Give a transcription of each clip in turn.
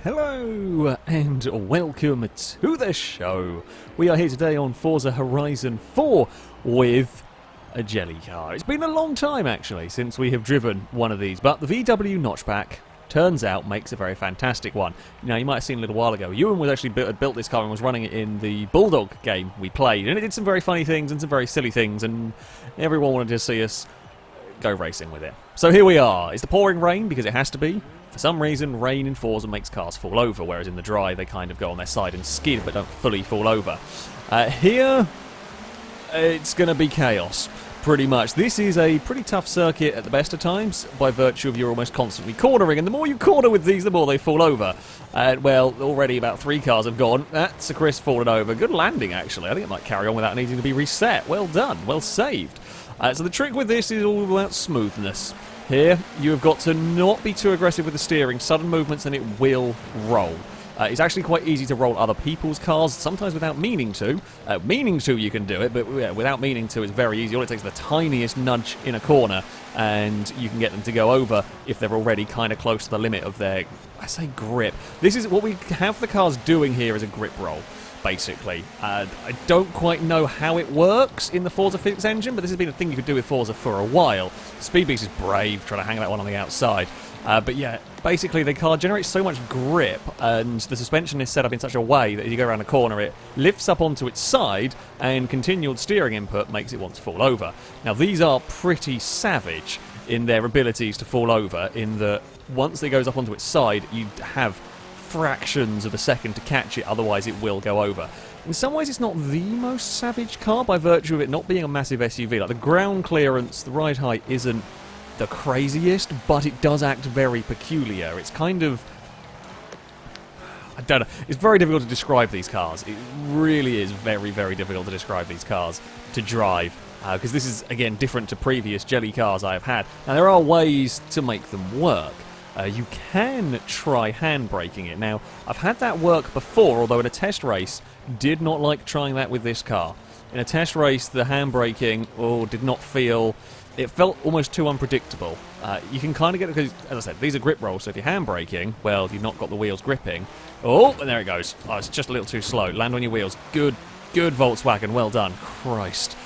Hello and welcome to the show. We are here today on Forza Horizon 4 with a jelly car. It's been a long time actually since we have driven one of these, but the VW Notchback turns out makes a very fantastic one. Now you might have seen a little while ago, Ewan was actually built this car and was running it in the Bulldog game we played, and it did some very funny things and some very silly things, and everyone wanted to see us go racing with it. So here we are. It's the pouring rain because it has to be. For some reason, rain in Forza makes cars fall over, whereas in the dry they kind of go on their side and skid but don't fully fall over. Here, it's going to be chaos, pretty much. This is a pretty tough circuit at the best of times, by virtue of you're almost constantly cornering, and the more you corner with these, the more they fall over. Well, already about 3 cars have gone. That's a Chris fallen over. Good landing, actually. I think it might carry on without needing to be reset. Well done. Well saved. So the trick with this is all about smoothness. Here, you have got to not be too aggressive with the steering, sudden movements, and it will roll. It's actually quite easy to roll other people's cars, sometimes without meaning to. Meaning to, you can do it, but without meaning to, it's very easy. All it takes is the tiniest nudge in a corner, and you can get them to go over if they're already kind of close to the limit of their, I say grip. This is what we have the cars doing here is a grip roll, basically. I don't quite know how it works in the Forza physics engine, but this has been a thing you could do with Forza for a while. Speed Beast is brave, trying to hang that one on the outside. But yeah, basically the car generates so much grip, and the suspension is set up in such a way that as you go around a corner, it lifts up onto its side, and continual steering input makes it want to fall over. Now these are pretty savage in their abilities to fall over, in that once it goes up onto its side, you have fractions of a second to catch it, otherwise it will go over. In some ways it's not the most savage car by virtue of it not being a massive SUV. Like the ground clearance, the ride height isn't the craziest, but it does act very peculiar. It's kind of, I don't know, it's very difficult to describe these cars. It really is very, very difficult to describe these cars to drive, because this is, again, different to previous jelly cars I have had. Now there are ways to make them work. You can try handbraking it. Now, I've had that work before, although in a test race, did not like trying that with this car. In a test race, the handbraking did not feel, it felt almost too unpredictable. You can kind of get it, because, as I said, these are grip rolls, so if you're handbraking, well, you've not got the wheels gripping. Oh, and there it goes. Oh, it's just a little too slow. Land on your wheels. Good Volkswagen, well done. Christ.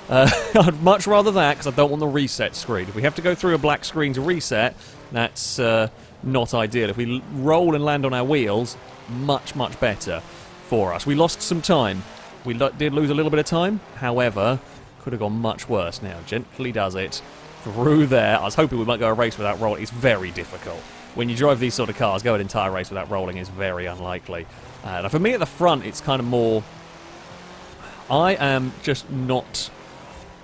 I'd much rather that, because I don't want the reset screen. If we have to go through a black screen to reset, that's not ideal. If we roll and land on our wheels, much, much better for us. We lost some time. We did lose a little bit of time, however, could have gone much worse. Now, gently does it through there. I was hoping we might go a race without rolling. It's very difficult. When you drive these sort of cars, go an entire race without rolling is very unlikely. Now for me at the front, it's kind of more, I am just not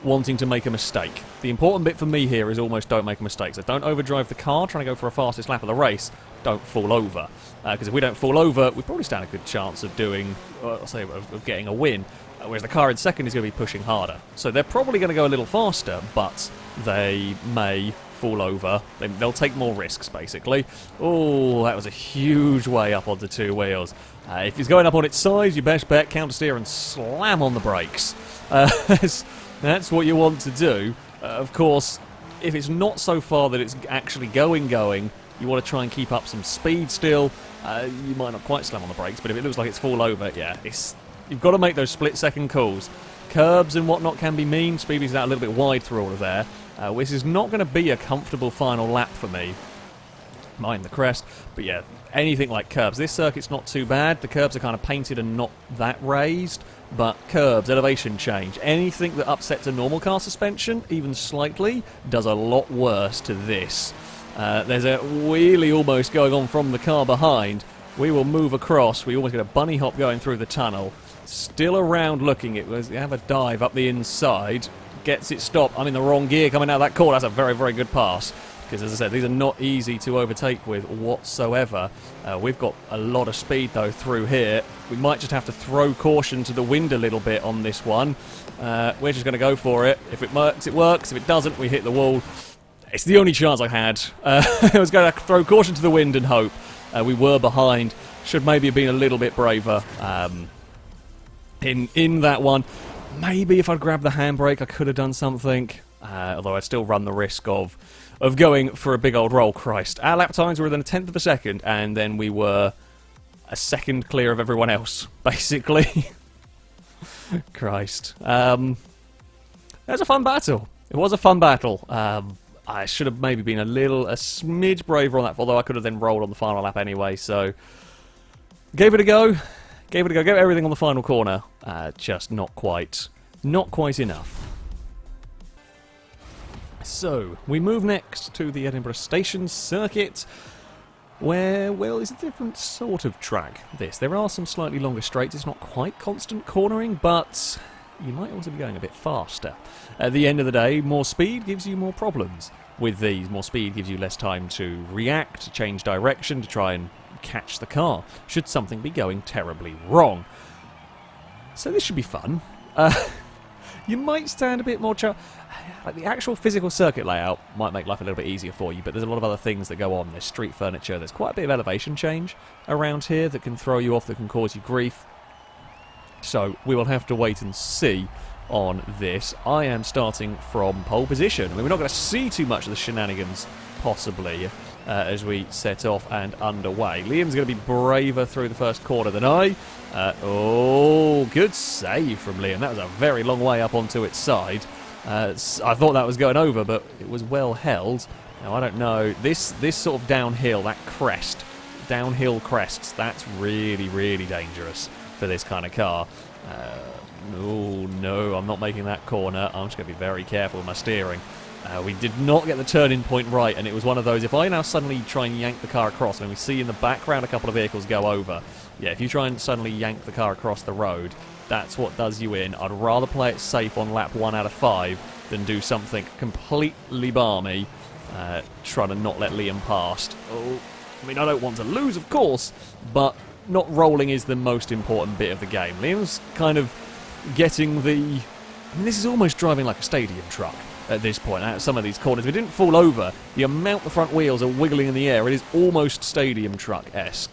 wanting to make a mistake. The important bit for me here is almost don't make a mistake. So don't overdrive the car, trying to go for a fastest lap of the race. Don't fall over. Because if we don't fall over, we probably stand a good chance of doing, of getting a win. Whereas the car in second is going to be pushing harder. So they're probably going to go a little faster, but they may fall over. They'll take more risks, basically. Oh, that was a huge way up onto 2 wheels. If it's going up on its side, you best bet counter steer and slam on the brakes. That's what you want to do. Of course, if it's not so far that it's actually going, you want to try and keep up some speed still. You might not quite slam on the brakes, but if it looks like it's fall over, yeah, you've got to make those split-second calls. Curbs and whatnot can be mean. Speed is out a little bit wide through all of there. This is not going to be a comfortable final lap for me. Mind the crest. But yeah, anything like curbs. This circuit's not too bad. The curbs are kind of painted and not that raised. But curbs, elevation change, anything that upsets a normal car suspension, even slightly, does a lot worse to this. There's a wheelie almost going on from the car behind. We will move across. We almost get a bunny hop going through the tunnel. Still around looking. It was have a dive up the inside. Gets it stopped. I'm in the wrong gear coming out of that corner. That's a very, very good pass. Because, as I said, these are not easy to overtake with whatsoever. We've got a lot of speed, though, through here. We might just have to throw caution to the wind a little bit on this one. We're just going to go for it. If it works, it works. If it doesn't, we hit the wall. It's the only chance I had. I was going to throw caution to the wind and hope. We were behind. Should maybe have been a little bit braver in that one. Maybe if I'd grabbed the handbrake, I could have done something. Although I'd still run the risk of going for a big old roll. Christ. Our lap times were within a tenth of a second, and then we were a second clear of everyone else, basically. Christ. It was a fun battle. It was a fun battle. I should have maybe been a smidge braver on that, although I could have then rolled on the final lap anyway, so gave it a go. Gave everything on the final corner. Just not quite enough. So, we move next to the Edinburgh Station Circuit, where, well, it's a different sort of track, this. There are some slightly longer straights, it's not quite constant cornering, but you might also be going a bit faster. At the end of the day, more speed gives you more problems with these. More speed gives you less time to react, to change direction, to try and catch the car, should something be going terribly wrong. So this should be fun. You might stand a bit more like the actual physical circuit layout might make life a little bit easier for you, but there's a lot of other things that go on. There's street furniture, there's quite a bit of elevation change around here that can throw you off, that can cause you grief. So we will have to wait and see on this. I am starting from pole position. I mean, we're not going to see too much of the shenanigans, possibly, as we set off and underway. Liam's going to be braver through the first corner than I. Oh, good save from Liam. That was a very long way up onto its side. I thought that was going over, but it was well held. Now, I don't know. This sort of downhill, that crest, downhill crests, that's really, really dangerous for this kind of car. Oh, no, I'm not making that corner. I'm just going to be very careful with my steering. We did not get the turning point right, and it was one of those, if I now suddenly try and yank the car across, and we see in the background a couple of vehicles go over, yeah, if you try and suddenly yank the car across the road, that's what does you in. I'd rather play it safe on lap 1 out of 5 than do something completely balmy, trying to not let Liam past. Oh, I mean, I don't want to lose, of course, but not rolling is the most important bit of the game. Liam's kind of getting the... I mean, this is almost driving like a stadium truck at this point, out of some of these corners. If it didn't fall over, the amount the front wheels are wiggling in the air, it is almost stadium truck-esque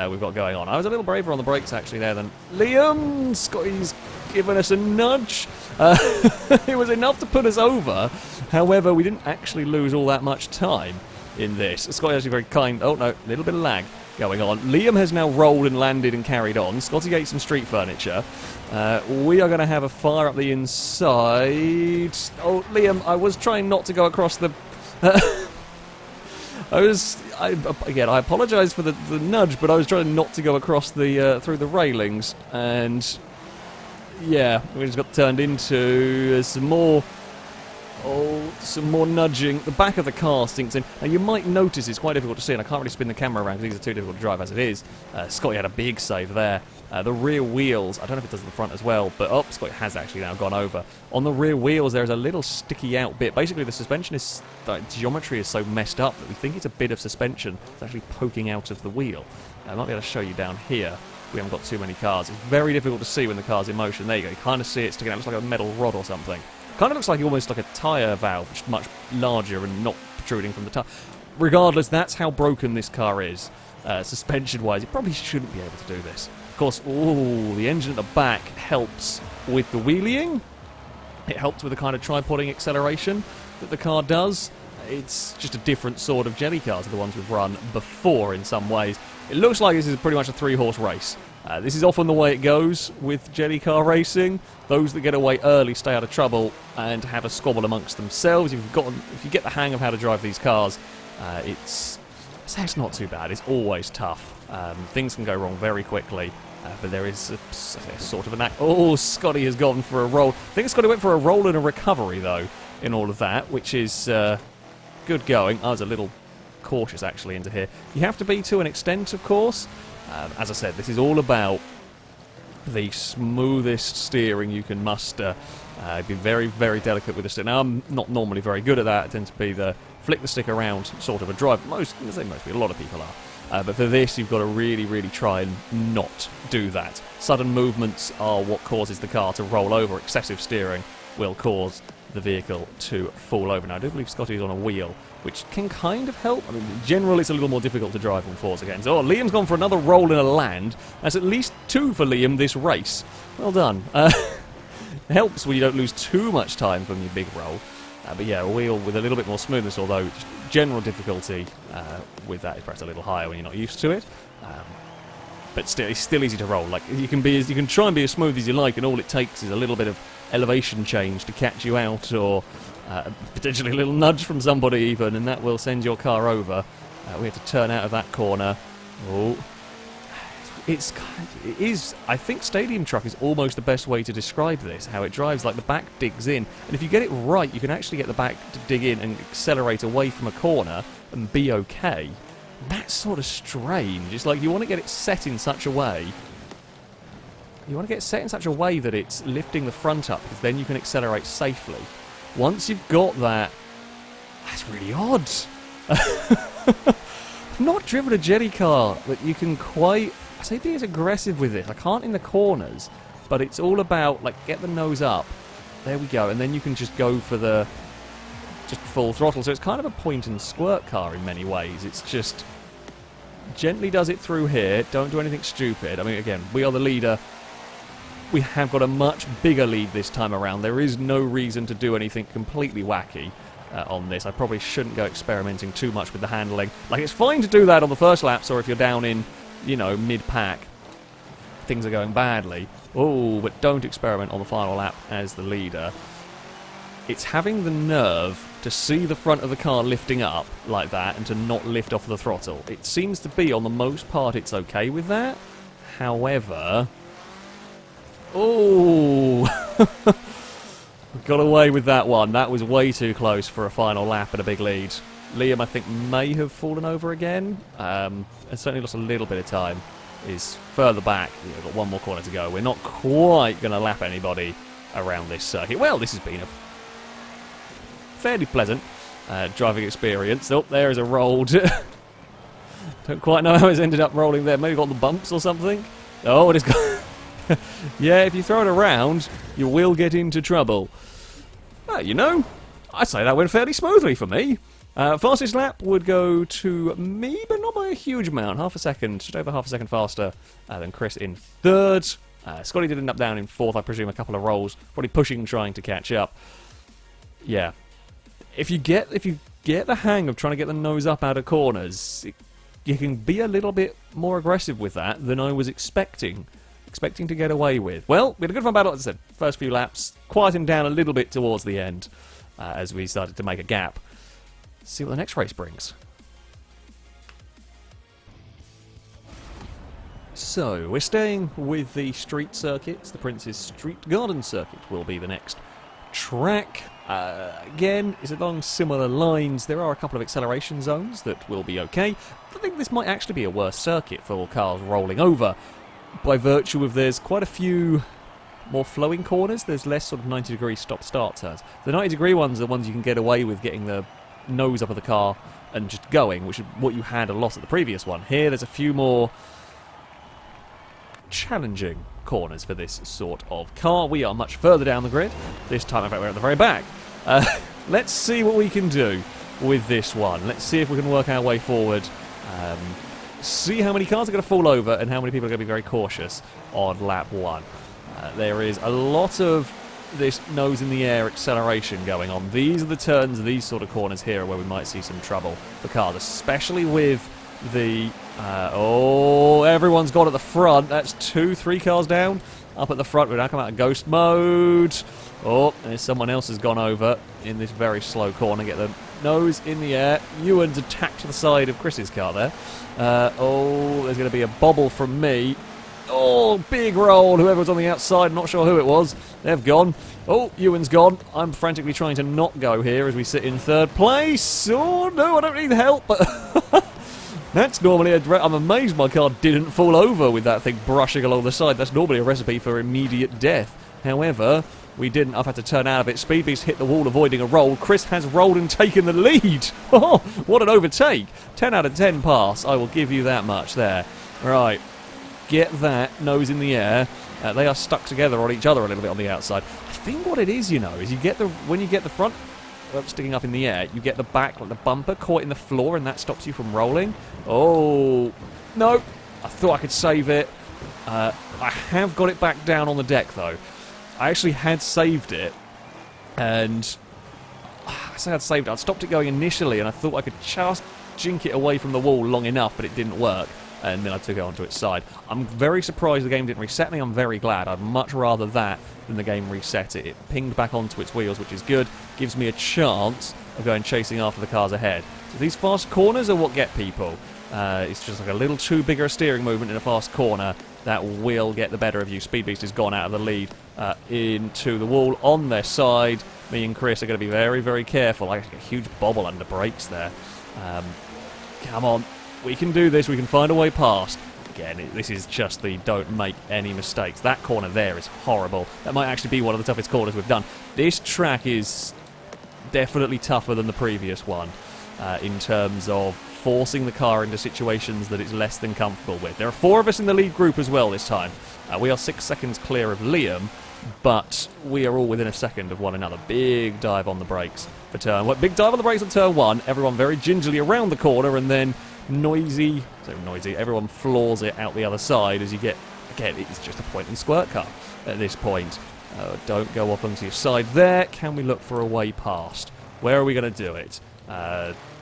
we've got going on. I was a little braver on the brakes, actually, there than Liam. Scotty's given us a nudge. It was enough to put us over. However, we didn't actually lose all that much time in this. Scotty actually very kind. Oh, no, a little bit of lag going on. Liam has now rolled and landed and carried on. Scotty ate some street furniture. We are going to have a fire up the inside. Oh, Liam, I was trying not to go across the... Again, I apologise for the nudge, but I was trying not to go across the through the railings, and yeah, we just got turned into some more nudging. The back of the car sinks in. Now, you might notice it's quite difficult to see, and I can't really spin the camera around because these are too difficult to drive as it is. Scotty had a big save there. The rear wheels, I don't know if it does at the front as well, but Scotty has actually now gone over. On the rear wheels, there's a little sticky out bit. Basically, the suspension is, geometry is so messed up that we think it's a bit of suspension that's actually poking out of the wheel. I might be able to show you down here. We haven't got too many cars. It's very difficult to see when the car's in motion. There you go. You kind of see it sticking out. It looks like a metal rod or something. Kind of looks like almost like a tyre valve, which is much larger and not protruding from the tyre. Regardless, that's how broken this car is. Suspension-wise, it probably shouldn't be able to do this. Of course, the engine at the back helps with the wheeling. It helps with the kind of tripoding acceleration that the car does. It's just a different sort of jelly car to the ones we've run before in some ways. It looks like this is pretty much a 3-horse race. This is often the way it goes with jelly car racing. Those that get away early stay out of trouble and have a squabble amongst themselves. If you get the hang of how to drive these cars, it's not too bad. It's always tough. Things can go wrong very quickly, but there is a sort of an act. Oh, Scotty has gone for a roll. I think Scotty went for a roll and a recovery, though, in all of that, which is good going. I was a little cautious, actually, into here. You have to be to an extent, of course. As I said, this is all about the smoothest steering you can muster. Be very, very delicate with the stick. Now, I'm not normally very good at that. I tend to be the flick the stick around sort of a drive. A lot of people are. But for this, you've got to really, really try and not do that. Sudden movements are what causes the car to roll over. Excessive steering will cause the vehicle to fall over. Now, I do believe Scotty's on a wheel, which can kind of help. I mean, in general, it's a little more difficult to drive on Forza games. Oh, Liam's gone for another roll in a land. That's at least 2 for Liam this race. Well done. It helps when you don't lose too much time from your big roll. But yeah, a wheel with a little bit more smoothness, although general difficulty with that is perhaps a little higher when you're not used to it. but still, it's still easy to roll. Like, you can try and be as smooth as you like, and all it takes is a little bit of elevation change to catch you out, or potentially a little nudge from somebody even, and that will send your car over. We had to turn out of that corner. Oh, it is. I think Stadium Truck is almost the best way to describe this. How it drives, like the back digs in, and if you get it right, you can actually get the back to dig in and accelerate away from a corner and be okay. That's sort of strange. It's like you want to get it set in such a way. You want to get it set in such a way that it's lifting the front up, because then you can accelerate safely. Once you've got that, that's really odd. I've not driven a jelly car that you can quite, I say, be as aggressive with it. I can't in the corners, but it's all about, like, get the nose up. There we go, and then you can just go for the just full throttle. So it's kind of a point and squirt car in many ways. It's just gently does it through here. Don't do anything stupid. I mean, again, we are the leader. We have got a much bigger lead this time around. There is no reason to do anything completely wacky on this. I probably shouldn't go experimenting too much with the handling. Like, it's fine to do that on the first laps, or if you're down in, you know, mid-pack, things are going badly. Oh, but don't experiment on the final lap as the leader. It's having the nerve to see the front of the car lifting up like that and to not lift off the throttle. It seems to be, on the most part, it's okay with that. However... Oh! Got away with that one. That was way too close for a final lap and a big lead. Liam, I think, may have fallen over again. And certainly lost a little bit of time. Is further back. We've got one more corner to go. We're not quite going to lap anybody around this circuit. Well, this has been a fairly pleasant driving experience. Oh, there is a roll. Don't quite know how it's ended up rolling there. Maybe got the bumps or something. Oh, it is got... Yeah, if you throw it around, you will get into trouble. You know, I'd say that went fairly smoothly for me. Fastest lap would go to me, but not by a huge amount. Half a second, just over half a second faster than Chris in third. Scotty did end up down in fourth, I presume, a couple of rolls. Probably pushing, trying to catch up. Yeah. If you get the hang of trying to get the nose up out of corners, you can be a little bit more aggressive with that than I was expecting to get away with. Well, we had a good fun battle, as I said. First few laps, quieting down a little bit towards the end as we started to make a gap. See what the next race brings. So, we're staying with the street circuits. The Prince's Street Garden Circuit will be the next track. Again, it's along similar lines. There are a couple of acceleration zones that will be okay. I think this might actually be a worse circuit for cars rolling over, by virtue of there's quite a few more flowing corners. There's less sort of 90-degree stop-start turns. The 90-degree ones are the ones you can get away with getting the nose up of the car and just going, which is what you had a lot at the previous one. Here, there's a few more challenging corners for this sort of car. We are much further down the grid. This time, in fact, we're at the very back. Let's see what we can do with this one. Let's see if we can work our way forward. See how many cars are going to fall over and how many people are going to be very cautious on lap one. There is a lot of this nose in the air acceleration going on. These are the turns, these sort of corners here are where we might see some trouble for cars, especially with the... oh, everyone's gone at the front. That's 2-3 cars down. Up at the front, we're now come out of ghost mode. Oh, there's someone else has gone over in this very slow corner. Get the nose in the air. Ewan's attacked to the side of Chris's car there. Oh, there's going to be a bobble from me. Oh, big roll. Whoever's on the outside, not sure who it was. They've gone. Oh, Ewan's gone. I'm frantically trying to not go here as we sit in third place. Oh, no, I don't need help. That's normally I'm amazed my car didn't fall over with that thing brushing along the side. That's normally a recipe for immediate death. However, we didn't. I've had to turn out of it. Speed Beast hit the wall, avoiding a roll. Chris has rolled and taken the lead. Oh, what an overtake. 10 out of 10 pass. I will give you that much there. Right. Get that nose in the air. They are stuck together on each other a little bit on the outside. I think what it is, you know, is when you get the front sticking up in the air, you get the back, like the bumper, caught in the floor, and that stops you from rolling. Oh, no. I thought I could save it. I have got it back down on the deck, though. I actually had saved it, and I say I'd saved it. I'd stopped it going initially, and I thought I could just jink it away from the wall long enough, but it didn't work. and then I took it onto its side. I'm very surprised the game didn't reset me. I'm very glad. I'd much rather that than the game reset it. It pinged back onto its wheels, which is good. Gives me a chance of going chasing after the cars ahead. So these fast corners are what get people. It's just like a little too bigger a steering movement in a fast corner that will get the better of you. Speed Beast has gone out of the lead into the wall on their side. Me and Chris are going to be very, very careful. I get a huge bobble under brakes there. Come on, we can do this. We can find a way past. Again, this is just the don't make any mistakes. That corner there is horrible. That might actually be one of the toughest corners we've done. This track is definitely tougher than the previous one in terms of forcing the car into situations that it's less than comfortable with. There are 4 of us in the lead group as well this time. We are 6 seconds clear of Liam, but we are all within a second of one another. Big dive on the brakes for turn 1. Big dive on the brakes on turn 1. Everyone very gingerly around the corner, and then noisy, everyone floors it out the other side as you get, again, it's just a point and squirt car at this point. Don't go up onto your side there. Can we look for a way past? Where are we going to do it?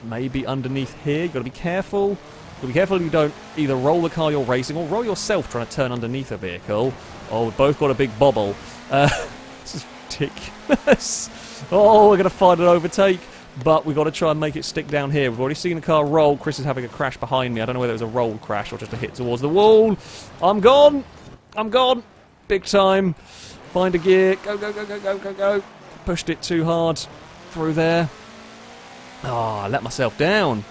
Maybe underneath here. You've got to be careful. You've got to be careful you don't either roll the car you're racing or roll yourself trying to turn underneath a vehicle. Oh, we've both got a big bobble. This is ridiculous. Oh, we're going to find an overtake, but we've got to try and make it stick down here. We've already seen a car roll. Chris is having a crash behind me. I don't know whether it was a roll crash or just a hit towards the wall. I'm gone. I'm gone. Big time. Find a gear. Go, go, go, go, go, go, go. Pushed it too hard through there. I let myself down.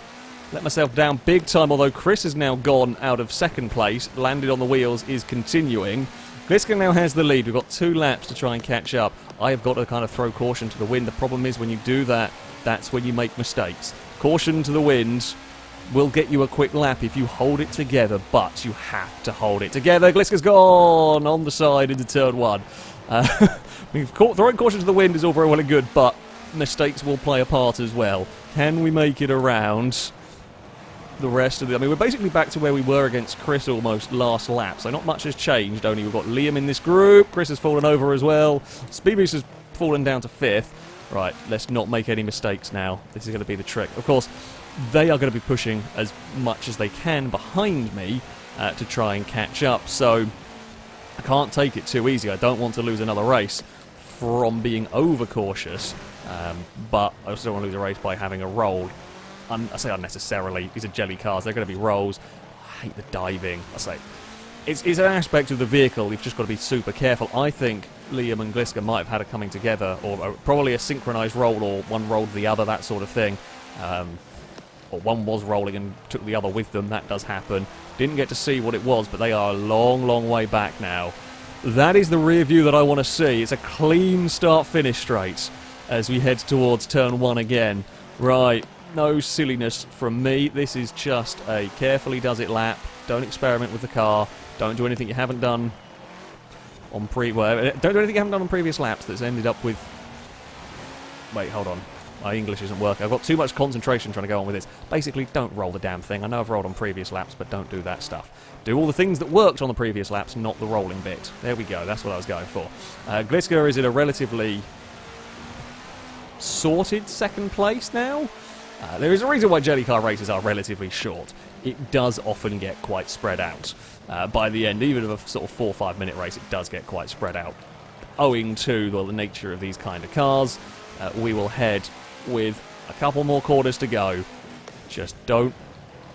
Let myself down big time, although Chris has now gone out of second place. Landed on the wheels, is continuing. Gliska now has the lead. We've got 2 laps to try and catch up. I have got to kind of throw caution to the wind. The problem is when you do that, that's when you make mistakes. Caution to the wind will get you a quick lap if you hold it together, but you have to hold it together. Gliska's gone on the side into turn 1. Throwing caution to the wind is all very well and good, but mistakes will play a part as well. Can we make it around the rest of the... I mean, we're basically back to where we were against Chris almost last lap, so not much has changed, only we've got Liam in this group. Chris has fallen over as well. Speed Beast has fallen down to 5th. Right, let's not make any mistakes now. This is going to be the trick. Of course, they are going to be pushing as much as they can behind me to try and catch up, so I can't take it too easy. I don't want to lose another race from being overcautious, but I also don't want to lose a race by having a roll. I say unnecessarily. These are jelly cars. They're going to be rolls. I hate the diving. I say it's an aspect of the vehicle. You've just got to be super careful. I think Liam and Gliska might have had it coming together, or probably a synchronised roll, or one rolled the other, that sort of thing. Or one was rolling and took the other with them. That does happen. Didn't get to see what it was, but they are a long, long way back now. That is the rear view that I want to see. It's a clean start-finish straight as we head towards turn 1 again. Right, no silliness from me. This is just a carefully does it lap. Don't experiment with the car. Don't do anything you haven't done on don't do anything you haven't done on previous laps that's ended up with... Wait, hold on. My English isn't working. I've got too much concentration trying to go on with this. Basically, don't roll the damn thing. I know I've rolled on previous laps, but don't do that stuff. Do all the things that worked on the previous laps, not the rolling bit. There we go. That's what I was going for. Gliska is in a relatively sorted second place now. There is a reason why jelly car races are relatively short. It does often get quite spread out. By the end, even of a sort of 4 or 5 minute race, it does get quite spread out. Owing to the nature of these kind of cars, we will head with a couple more quarters to go. Just don't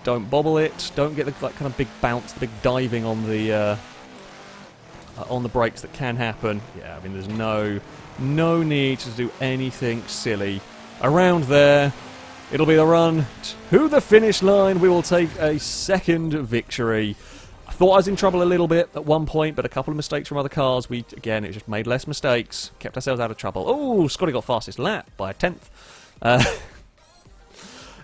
bobble it. Don't get the kind of big bounce, the big diving on the brakes that can happen. Yeah, I mean, there's no need to do anything silly around there. It'll be the run to the finish line. We will take a second victory. I thought I was in trouble a little bit at one point, but a couple of mistakes from other cars. It just made less mistakes, kept ourselves out of trouble. Oh, Scotty got fastest lap by a 10th.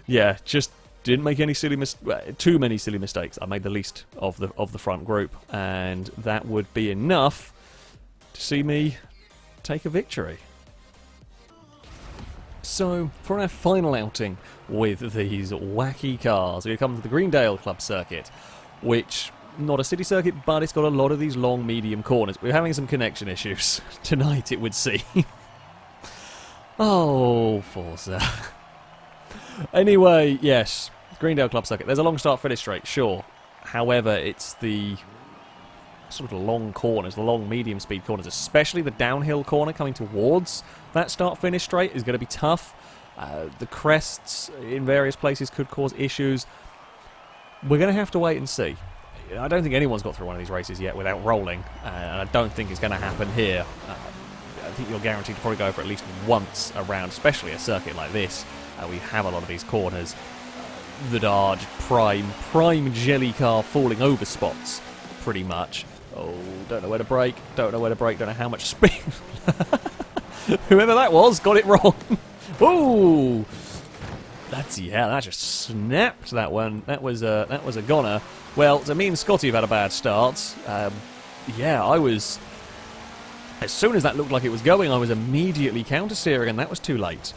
Yeah, just didn't make any too many silly mistakes. I made the least of the front group, and that would be enough to see me take a victory. So, for our final outing with these wacky cars, we come to the Greendale Club circuit, which, not a city circuit, but it's got a lot of these long, medium corners. We're having some connection issues tonight, it would seem. Oh, Forza. Anyway, yes, Greendale Club circuit. There's a long start-finish straight, sure. However, it's the sort of long corners, the long medium speed corners, especially the downhill corner coming towards that start-finish straight is going to be tough. The crests in various places could cause issues. We're going to have to wait and see. I don't think anyone's got through one of these races yet without rolling, and I don't think it's going to happen here. I think you're guaranteed to probably go for at least once around, especially a circuit like this. We have a lot of these corners that are just prime jelly car falling over spots, pretty much. Oh, don't know where to brake, don't know how much speed. Whoever that was got it wrong. Ooh! That just snapped that one. That was a goner. Well, so me and Scotty have had a bad start. Yeah, I was... As soon as that looked like it was going, I was immediately counter-steering, and that was too late.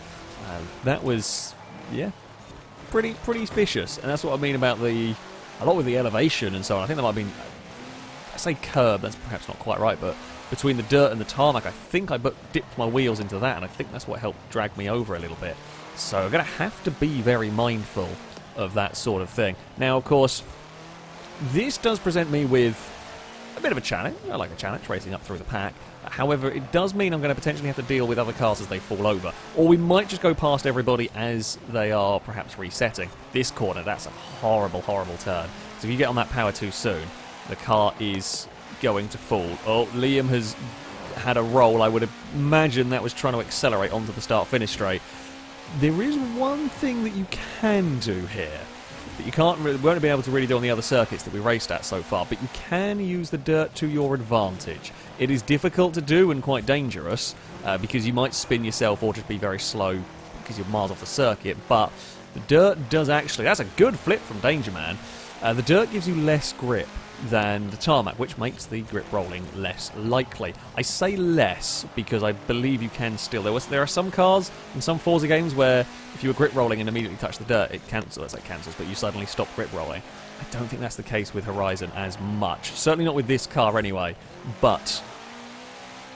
That was, yeah, pretty vicious. And that's what I mean about a lot with the elevation and so on. I think there might have been... I say curb, that's perhaps not quite right, but between the dirt and the tarmac, I think I dipped my wheels into that, and I think that's what helped drag me over a little bit. So I'm going to have to be very mindful of that sort of thing. Now, of course, this does present me with a bit of a challenge. I like a challenge, racing up through the pack. However, it does mean I'm going to potentially have to deal with other cars as they fall over. Or we might just go past everybody as they are perhaps resetting. This corner, that's a horrible, horrible turn. So if you get on that power too soon, the car is going to fall. Oh, Liam has had a roll. I would imagine that was trying to accelerate onto the start-finish straight. There is one thing that you can do here that you won't be able to really do on the other circuits that we raced at so far, but you can use the dirt to your advantage. It is difficult to do and quite dangerous because you might spin yourself or just be very slow because you're miles off the circuit, but the dirt does actually... That's a good flip from Danger Man. The dirt gives you less grip than the tarmac, which makes the grip rolling less likely. I say less because I believe you can still. There are some cars in some Forza games where if you were grip rolling and immediately touch the dirt, it cancels, but you suddenly stop grip rolling. I don't think that's the case with Horizon as much. Certainly not with this car anyway, but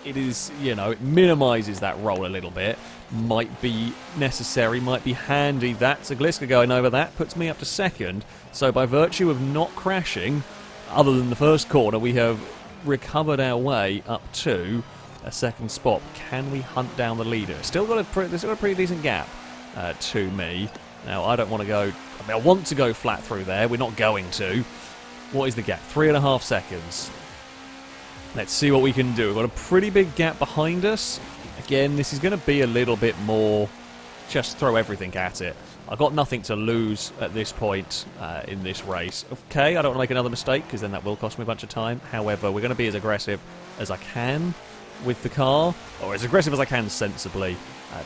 it is, you know, it minimises that roll a little bit. Might be necessary, might be handy. That's a Gliska going over. That puts me up to second. So by virtue of not crashing, other than the first corner, we have recovered our way up to a second spot. Can we hunt down the leader? There's still got a pretty decent gap to me. Now, I don't want to go... I mean, I want to go flat through there. We're not going to. What is the gap? 3.5 seconds. Let's see what we can do. We've got a pretty big gap behind us. Again, this is going to be a little bit more... Just throw everything at it. I've got nothing to lose at this point in this race. Okay, I don't want to make another mistake, because then that will cost me a bunch of time. However, we're going to be as aggressive as I can with the car, or as aggressive as I can sensibly,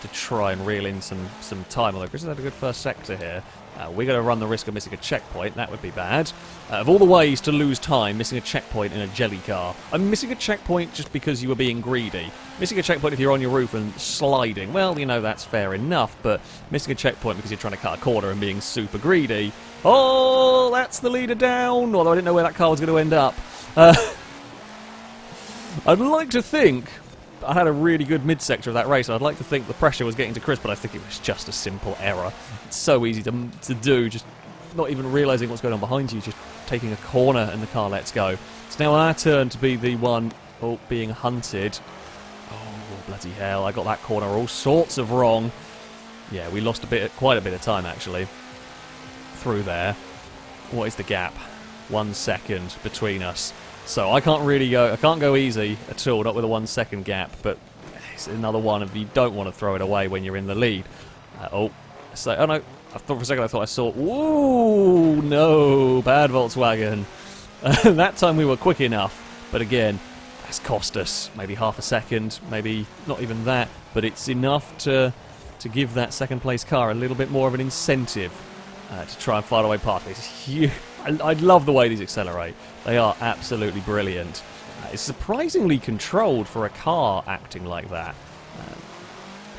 to try and reel in some time. Although Chris has had a good first sector here. We're going to run the risk of missing a checkpoint. That would be bad. Of all the ways to lose time, missing a checkpoint in a jelly car. I'm missing a checkpoint just because you were being greedy. Missing a checkpoint if you're on your roof and sliding, well, you know, that's fair enough. But missing a checkpoint because you're trying to cut a corner and being super greedy. Oh, that's the leader down. Although I didn't know where that car was going to end up. I'd like to think... I had a really good mid-sector of that race. I'd like to think the pressure was getting to Chris, but I think it was just a simple error. It's so easy to do, just not even realising what's going on behind you, just taking a corner and the car lets go. It's now our turn to be the one being hunted. Oh, bloody hell, I got that corner all sorts of wrong. Yeah, we lost quite a bit of time, actually, through there. What is the gap? 1 second between us. So I can't go easy at all, not with a 1 second gap, but it's another one of you don't want to throw it away when you're in the lead. Oh no, I thought for a second I saw, ooh, no, bad Volkswagen. That time we were quick enough, but again, that's cost us maybe half a second, maybe not even that, but it's enough to give that second place car a little bit more of an incentive to try and fight away past me. It's huge. I love the way these accelerate. They are absolutely brilliant. It's surprisingly controlled for a car acting like that.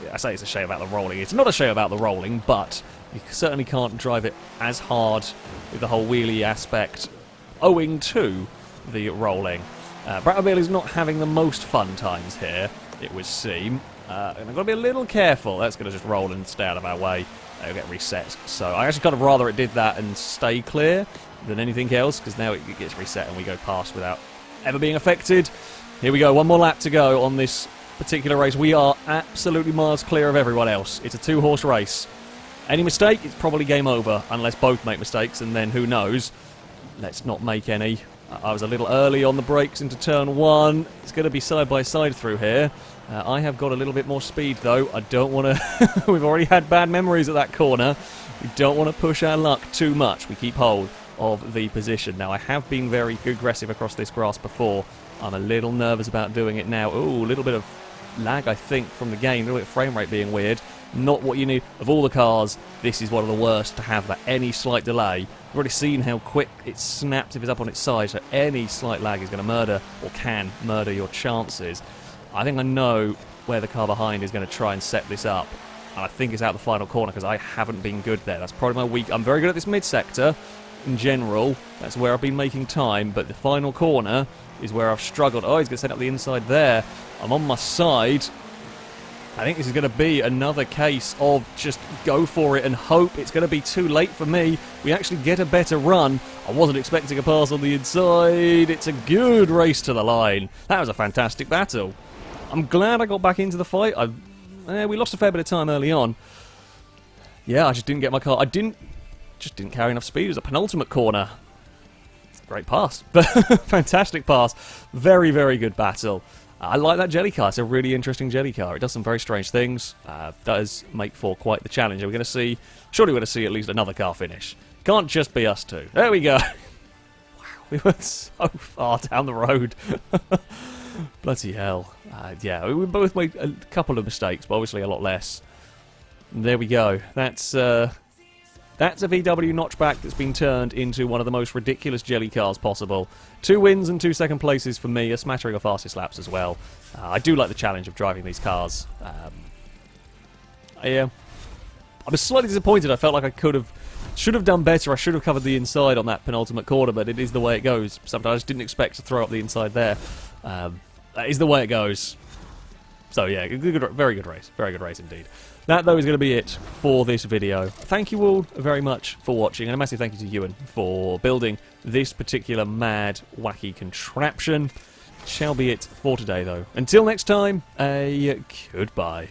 I say it's a shame about the rolling. It's not a shame about the rolling, but you certainly can't drive it as hard with the whole wheelie aspect owing to the rolling. Bratmobile is not having the most fun times here, it would seem. And I've got to be a little careful. That's going to just roll and stay out of our way. It'll get reset. So I actually kind of rather it did that and stay clear than anything else, because now it gets reset and we go past without ever being affected. Here we go, one more lap to go on this particular race. We are absolutely miles clear of everyone else. It's a two-horse race. Any mistake, it's probably game over, unless both make mistakes, and then who knows. Let's not make any. I was a little early on the brakes into turn 1. It's going to be side-by-side through here. I have got a little bit more speed, though. I don't want to... We've already had bad memories at that corner. We don't want to push our luck too much. We keep hold of the position. Now, I have been very aggressive across this grass before. I'm a little nervous about doing it now. Ooh, a little bit of lag, I think, from the game. A little bit of frame rate being weird. Not what you need. Of all the cars, this is one of the worst to have that. Any slight delay. You've already seen how quick it snaps if it's up on its side, so any slight lag is going to murder, or can murder, your chances. I think I know where the car behind is going to try and set this up. And I think it's out the final corner, because I haven't been good there. That's probably my weak... I'm very good at this mid-sector, in general. That's where I've been making time, but the final corner is where I've struggled. Oh, he's going to set up the inside there. I'm on my side. I think this is going to be another case of just go for it and hope it's going to be too late for me. We actually get a better run. I wasn't expecting a pass on the inside. It's a good race to the line. That was a fantastic battle. I'm glad I got back into the fight. We lost a fair bit of time early on. Yeah, I just didn't get my car. Just didn't carry enough speed. It was a penultimate corner. Great pass. Fantastic pass. Very, very good battle. I like that jelly car. It's a really interesting jelly car. It does some very strange things. Does make for quite the challenge. We're going to see... Surely we're going to see at least another car finish. Can't just be us two. There we go. Wow, we went so far down the road. Bloody hell. Yeah, we both made a couple of mistakes, but obviously a lot less. And there we go. That's a VW Notchback that's been turned into one of the most ridiculous jelly cars possible. 2 wins and 2 second places for me, a smattering of fastest laps as well. I do like the challenge of driving these cars. I was slightly disappointed. I felt like I should have done better. I should have covered the inside on that penultimate corner, but it is the way it goes. Sometimes I just didn't expect to throw up the inside there. That is the way it goes. So yeah, very good race. Very good race indeed. That, though, is going to be it for this video. Thank you all very much for watching, and a massive thank you to Ewan for building this particular mad, wacky contraption. Shall be it for today, though. Until next time, a goodbye.